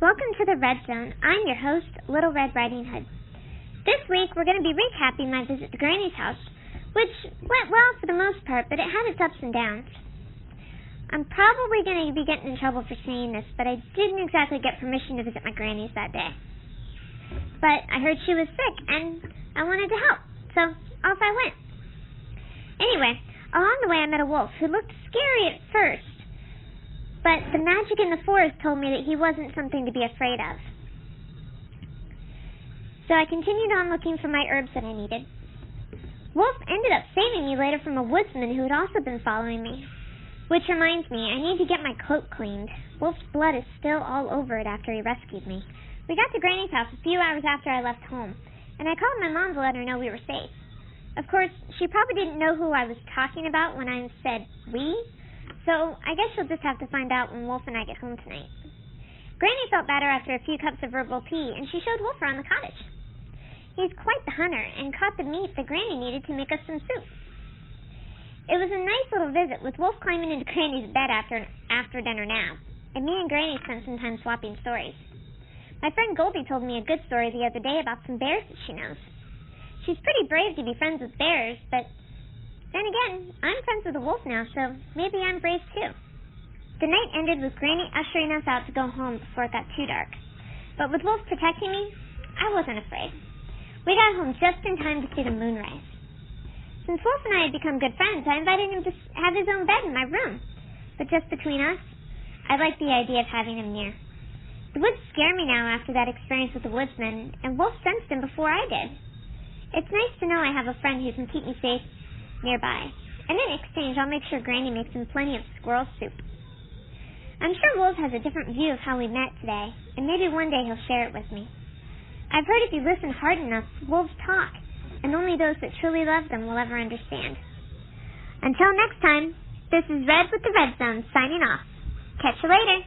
Welcome to the Red Zone. I'm your host, Little Red Riding Hood. This week, we're going to be recapping my visit to Granny's house, which went well for the most part, but it had its ups and downs. I'm probably going to be getting in trouble for saying this, but I didn't exactly get permission to visit my Granny's that day. But I heard she was sick, and I wanted to help, so off I went. Anyway, along the way I met a wolf who looked scary at first, but the magic in the forest told me that he wasn't something to be afraid of. So I continued on looking for my herbs that I needed. Wolf ended up saving me later from a woodsman who had also been following me. Which reminds me, I need to get my coat cleaned. Wolf's blood is still all over it after he rescued me. We got to Granny's house a few hours after I left home, and I called my mom to let her know we were safe. Of course, she probably didn't know who I was talking about when I said we, so I guess she'll just have to find out when Wolf and I get home tonight. Granny felt better after a few cups of herbal tea, and she showed Wolf around the cottage. He's quite the hunter, and caught the meat that Granny needed to make us some soup. It was a nice little visit, with Wolf climbing into Granny's bed after dinner now, and me and Granny spent some time swapping stories. My friend Goldie told me a good story the other day about some bears that she knows. She's pretty brave to be friends with bears, but then again, I'm friends with a wolf now, so maybe I'm brave too. The night ended with Granny ushering us out to go home before it got too dark. But with Wolf protecting me, I wasn't afraid. We got home just in time to see the moon rise. Since Wolf and I had become good friends, I invited him to have his own bed in my room. But just between us, I liked the idea of having him near. The woods scare me now after that experience with the woodsman, and Wolf sensed him before I did. It's nice to know I have a friend who can keep me safe nearby. And in exchange, I'll make sure Granny makes him plenty of squirrel soup. I'm sure Wolf has a different view of how we met today, and maybe one day he'll share it with me. I've heard if you listen hard enough, wolves talk, and only those that truly love them will ever understand. Until next time, this is Red with the Red Zone signing off. Catch you later.